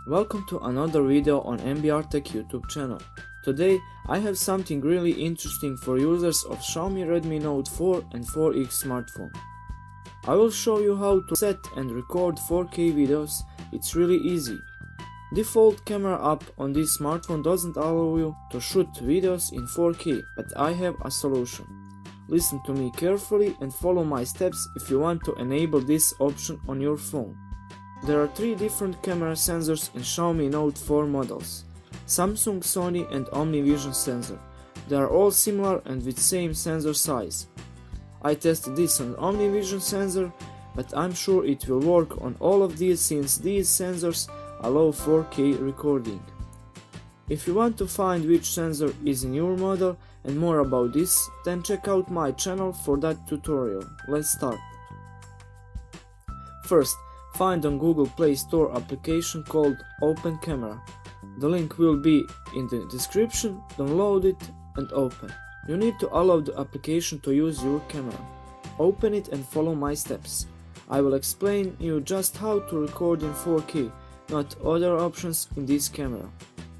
Welcome to another video on mbrTech YouTube channel. Today I have something really interesting for users of Xiaomi Redmi Note 4 and 4X smartphone. I will show you how to set and record 4K videos. It's really easy. Default camera app on this smartphone doesn't allow you to shoot videos in 4K, but I have a solution. Listen to me carefully and follow my steps if you want to enable this option on your phone. There are three different camera sensors in Xiaomi Note 4 models: Samsung, Sony and OmniVision sensor. They are all similar and with same sensor size. I tested this on OmniVision sensor, but I'm sure it will work on all of these since these sensors allow 4K recording. If you want to find which sensor is in your model and more about this, then check out my channel for that tutorial. Let's start. First, find on Google Play Store application called Open Camera. The link will be in the description. Download it and open. You need to allow the application to use your camera. Open it and follow my steps. I will explain you just how to record in 4K, not other options in this camera.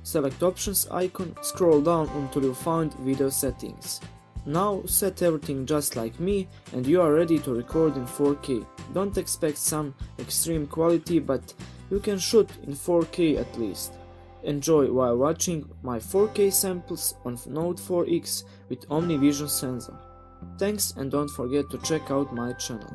Select Options icon, scroll down until you find Video Settings. Now set everything just like me and you are ready to record in 4K. Don't expect some extreme quality, but you can shoot in 4K at least. Enjoy while watching my 4K samples on Note 4X with OmniVision sensor. Thanks and don't forget to check out my channel.